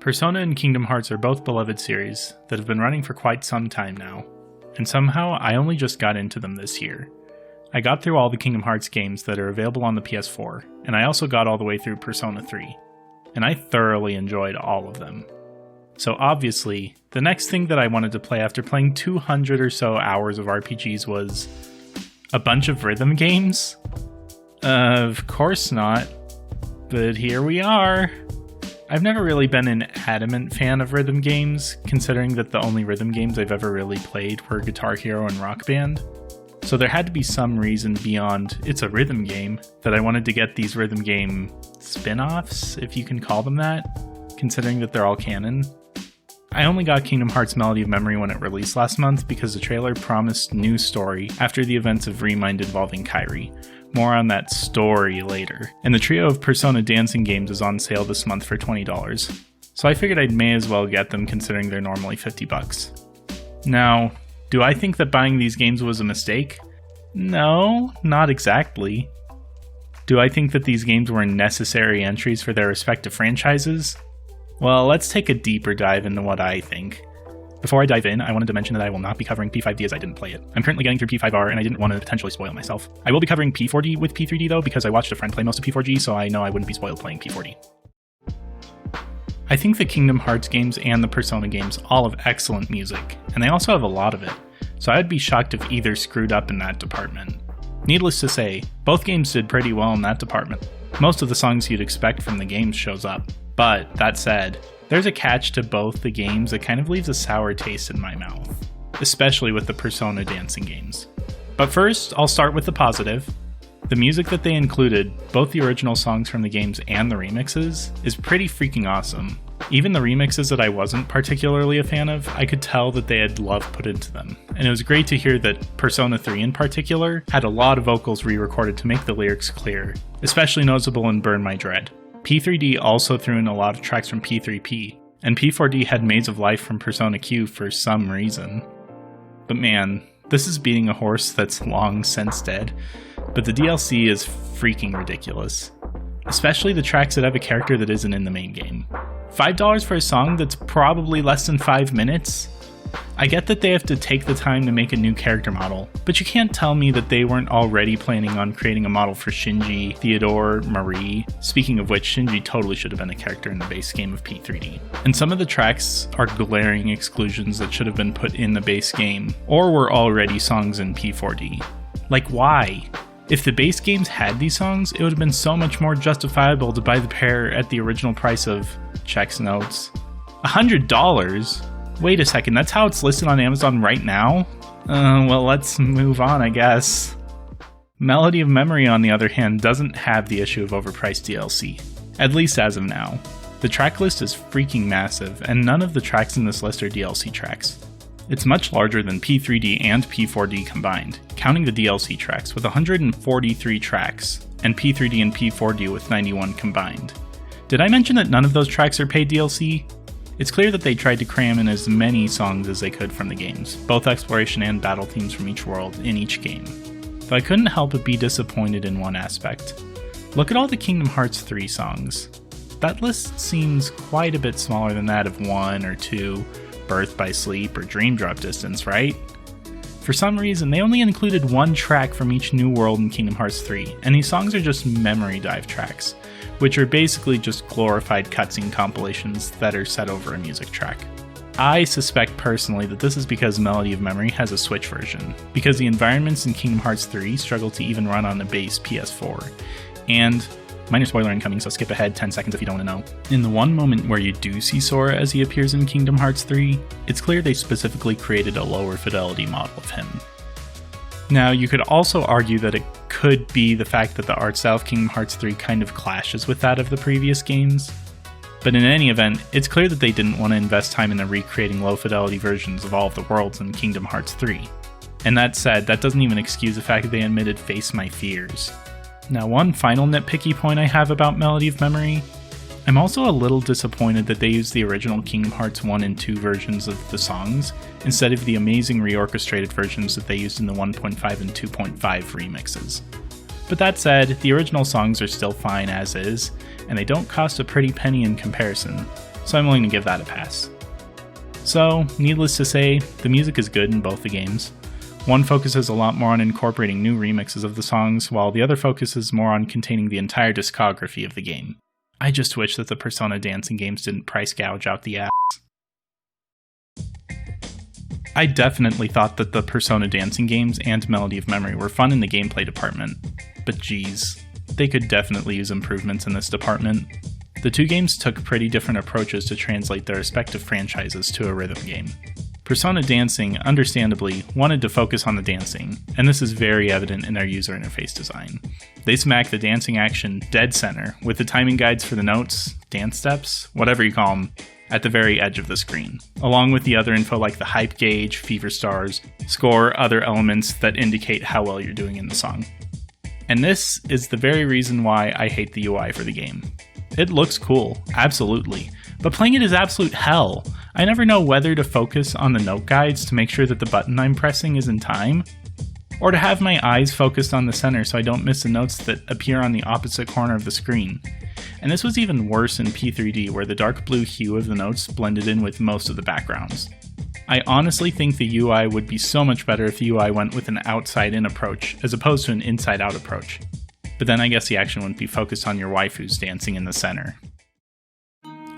Persona and Kingdom Hearts are both beloved series that have been running for quite some time now, and somehow I only just got into them this year. I got through all the Kingdom Hearts games that are available on the PS4, and I also got all the way through Persona 3, and I thoroughly enjoyed all of them. So obviously, the next thing that I wanted to play after playing 200 or so hours of RPGs was a bunch of rhythm games? Of course not, but here we are. I've never really been an adamant fan of rhythm games, considering that the only rhythm games I've ever really played were Guitar Hero and Rock Band. So there had to be some reason beyond it's a rhythm game that I wanted to get these rhythm game spinoffs, if you can call them that, considering that they're all canon. I only got Kingdom Hearts Melody of Memory when it released last month because the trailer promised new story after the events of Remind involving Kairi. More on that story later. And the trio of Persona dancing games is on sale this month for $20. So I figured I may as well get them considering they're normally $50. Now, do I think that buying these games was a mistake? No, not exactly. Do I think that these games were necessary entries for their respective franchises? Well, let's take a deeper dive into what I think. Before I dive in, I wanted to mention that I will not be covering P5D as I didn't play it. I'm currently getting through P5R and I didn't want to potentially spoil myself. I will be covering P4D with P3D though, because I watched a friend play most of P4G, so I know I wouldn't be spoiled playing P4D. I think the Kingdom Hearts games and the Persona games all have excellent music, and they also have a lot of it, so I'd be shocked if either screwed up in that department. Needless to say, both games did pretty well in that department. Most of the songs you'd expect from the games shows up, but that said, there's a catch to both the games that kind of leaves a sour taste in my mouth, especially with the Persona dancing games. But first, I'll start with the positive. The music that they included, both the original songs from the games and the remixes, is pretty freaking awesome. Even the remixes that I wasn't particularly a fan of, I could tell that they had love put into them. And it was great to hear that Persona 3 in particular had a lot of vocals re-recorded to make the lyrics clear, especially noticeable in Burn My Dread. P3D also threw in a lot of tracks from P3P, and P4D had Maze of Life from Persona Q for some reason. But man, this is beating a horse that's long since dead, but the DLC is freaking ridiculous. Especially the tracks that have a character that isn't in the main game. $5 for a song that's probably less than 5 minutes? I get that they have to take the time to make a new character model, but you can't tell me that they weren't already planning on creating a model for Shinji, Theodore, Marie. Speaking of which, Shinji totally should have been a character in the base game of P3D. And some of the tracks are glaring exclusions that should have been put in the base game, or were already songs in P4D. Like, why? If the base games had these songs, it would have been so much more justifiable to buy the pair at the original price of, checks notes, $100? Wait a second, that's how it's listed on Amazon right now? Well, let's move on, I guess. Melody of Memory, on the other hand, doesn't have the issue of overpriced DLC, at least as of now. The track list is freaking massive, and none of the tracks in this list are DLC tracks. It's much larger than P3D and P4D combined, counting the DLC tracks with 143 tracks, and P3D and P4D with 91 combined. Did I mention that none of those tracks are paid DLC? It's clear that they tried to cram in as many songs as they could from the games, both exploration and battle themes from each world in each game. Though I couldn't help but be disappointed in one aspect. Look at all the Kingdom Hearts 3 songs. That list seems quite a bit smaller than that of 1 or 2, Birth by Sleep or Dream Drop Distance, right? For some reason, they only included one track from each new world in Kingdom Hearts 3, and these songs are just memory dive tracks, which are basically just glorified cutscene compilations that are set over a music track. I suspect personally that this is because Melody of Memory has a Switch version, because the environments in Kingdom Hearts 3 struggle to even run on the base PS4, and minor spoiler incoming, so skip ahead 10 seconds if you don't want to know. In the one moment where you do see Sora as he appears in Kingdom Hearts 3, it's clear they specifically created a lower fidelity model of him. Now, you could also argue that it could be the fact that the art style of Kingdom Hearts 3 kind of clashes with that of the previous games. But in any event, it's clear that they didn't want to invest time into recreating low fidelity versions of all of the worlds in Kingdom Hearts 3. And that said, that doesn't even excuse the fact that they omitted Face My Fears. Now, one final nitpicky point I have about Melody of Memory, I'm also a little disappointed that they used the original Kingdom Hearts 1 and 2 versions of the songs, instead of the amazing reorchestrated versions that they used in the 1.5 and 2.5 remixes. But that said, the original songs are still fine as is, and they don't cost a pretty penny in comparison. so I'm willing to give that a pass. So, needless to say, the music is good in both the games. One focuses a lot more on incorporating new remixes of the songs, while the other focuses more on containing the entire discography of the game. I just wish that the Persona dancing games didn't price gouge out the ass. I definitely thought that the Persona dancing games and Melody of Memory were fun in the gameplay department, but geez, they could definitely use improvements in this department. The two games took pretty different approaches to translate their respective franchises to a rhythm game. Persona Dancing, understandably, wanted to focus on the dancing, and this is very evident in their user interface design. They smack the dancing action dead center, with the timing guides for the notes, dance steps, whatever you call them, at the very edge of the screen, along with the other info like the hype gauge, fever stars, score, other elements that indicate how well you're doing in the song. And this is the very reason why I hate the UI for the game. It looks cool, absolutely, but playing it is absolute hell. I never know whether to focus on the note guides to make sure that the button I'm pressing is in time, or to have my eyes focused on the center so I don't miss the notes that appear on the opposite corner of the screen. And this was even worse in P3D, where the dark blue hue of the notes blended in with most of the backgrounds. I honestly think the UI would be so much better if the UI went with an outside-in approach, as opposed to an inside-out approach. But then I guess the action wouldn't be focused on your waifus dancing in the center.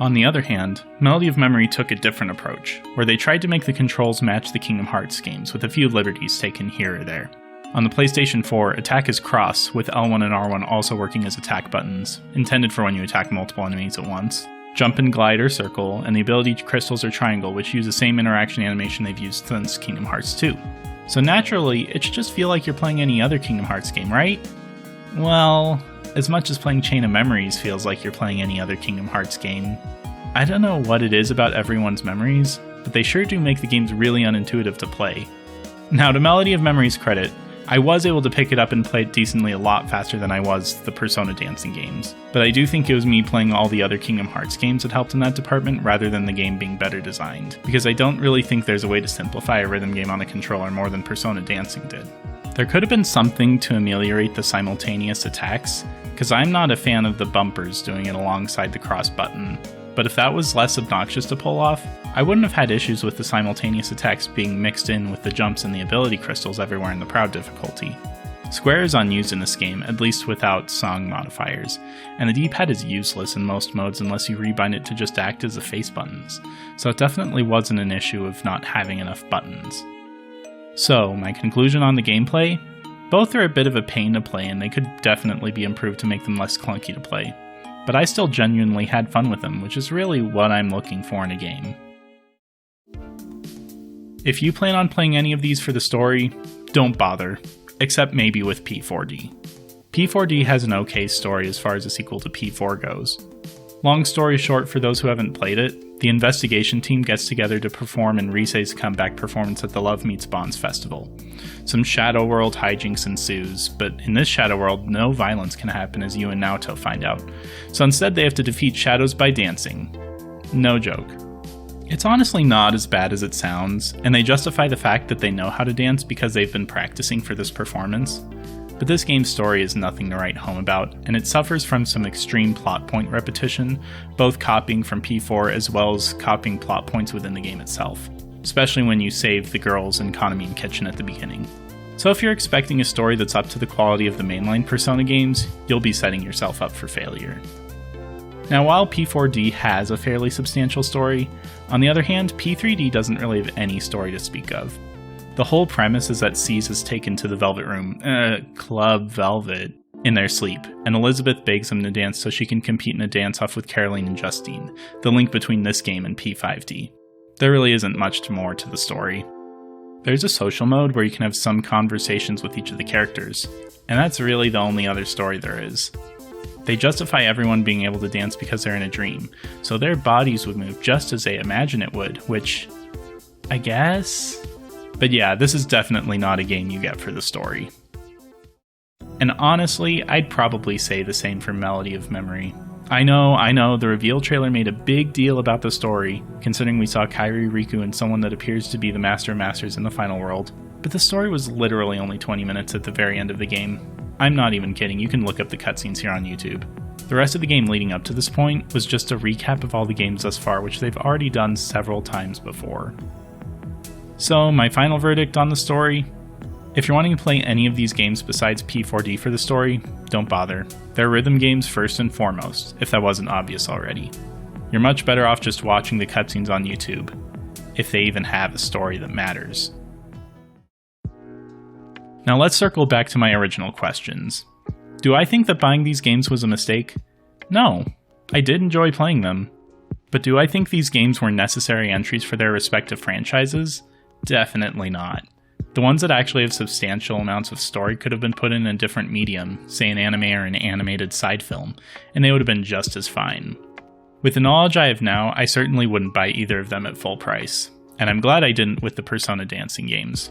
On the other hand, Melody of Memory took a different approach, where they tried to make the controls match the Kingdom Hearts games, with a few liberties taken here or there. On the PlayStation 4, attack is cross, with L1 and R1 also working as attack buttons, intended for when you attack multiple enemies at once. Jump and glide are circle, and the ability crystals are triangle, which use the same interaction animation they've used since Kingdom Hearts 2. So naturally, it should just feel like you're playing any other Kingdom Hearts game, right? Well, as much as playing Chain of Memories feels like you're playing any other Kingdom Hearts game, I don't know what it is about everyone's memories, but they sure do make the games really unintuitive to play. Now, to Melody of Memory's credit, I was able to pick it up and play it decently a lot faster than I was the Persona dancing games, but I do think it was me playing all the other Kingdom Hearts games that helped in that department rather than the game being better designed, because I don't really think there's a way to simplify a rhythm game on a controller more than Persona dancing did. There could have been something to ameliorate the simultaneous attacks, because I'm not a fan of the bumpers doing it alongside the cross button, but if that was less obnoxious to pull off, I wouldn't have had issues with the simultaneous attacks being mixed in with the jumps and the ability crystals everywhere in the Proud difficulty. Square is unused in this game, at least without song modifiers, and the D-pad is useless in most modes unless you rebind it to just act as the face buttons, so it definitely wasn't an issue of not having enough buttons. So, my conclusion on the gameplay? Both are a bit of a pain to play and they could definitely be improved to make them less clunky to play, but I still genuinely had fun with them, which is really what I'm looking for in a game. If you plan on playing any of these for the story, don't bother, except maybe with P4D. P4D has an okay story as far as a sequel to P4 goes. Long story short, for those who haven't played it, the investigation team gets together to perform in Risei's comeback performance at the Love Meets Bonds festival. Some Shadow World hijinks ensues, but in this Shadow World, no violence can happen as you and Naoto find out. So instead they have to defeat shadows by dancing. No joke. It's honestly not as bad as it sounds, and they justify the fact that they know how to dance because they've been practicing for this performance. But this game's story is nothing to write home about, and it suffers from some extreme plot point repetition, both copying from P4 as well as copying plot points within the game itself, especially when you save the girls in Konami and Kitchen at the beginning. So if you're expecting a story that's up to the quality of the mainline Persona games, you'll be setting yourself up for failure. Now, while P4D has a fairly substantial story, on the other hand, P3D doesn't really have any story to speak of. The whole premise is that Cease is taken to the Velvet Room, Club Velvet, in their sleep, and Elizabeth begs him to dance so she can compete in a dance-off with Caroline and Justine, the link between this game and P5D. There really isn't much more to the story. There's a social mode where you can have some conversations with each of the characters, and that's really the only other story there is. They justify everyone being able to dance because they're in a dream, so their bodies would move just as they imagine it would, which, I guess? But yeah, this is definitely not a game you get for the story. And honestly, I'd probably say the same for Melody of Memory. I know, the reveal trailer made a big deal about the story, considering we saw Kairi, Riku, and someone that appears to be the Master of Masters in the final world. But the story was literally only 20 minutes at the very end of the game. I'm not even kidding, you can look up the cutscenes here on YouTube. The rest of the game leading up to this point was just a recap of all the games thus far, which they've already done several times before. So, my final verdict on the story? If you're wanting to play any of these games besides P4D for the story, don't bother. They're rhythm games first and foremost, if that wasn't obvious already. You're much better off just watching the cutscenes on YouTube, if they even have a story that matters. Now let's circle back to my original questions. Do I think that buying these games was a mistake? No, I did enjoy playing them. But do I think these games were necessary entries for their respective franchises? Definitely not. The ones that actually have substantial amounts of story could have been put in a different medium, say an anime or an animated side film, and they would have been just as fine. With the knowledge I have now, I certainly wouldn't buy either of them at full price, and I'm glad I didn't with the Persona dancing games.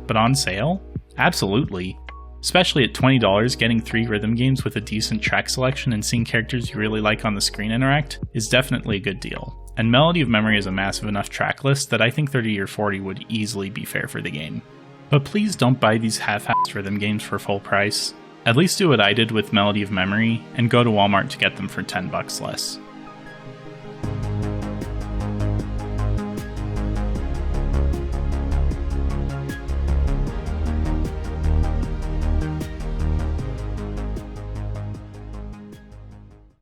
But on sale? Absolutely. Especially at $20, getting 3 rhythm games with a decent track selection and seeing characters you really like on the screen interact is definitely a good deal. And Melody of Memory is a massive enough track list that I think 30 or 40 would easily be fair for the game. But please don't buy these half-assed rhythm games for full price. At least do what I did with Melody of Memory and go to Walmart to get them for $10 less.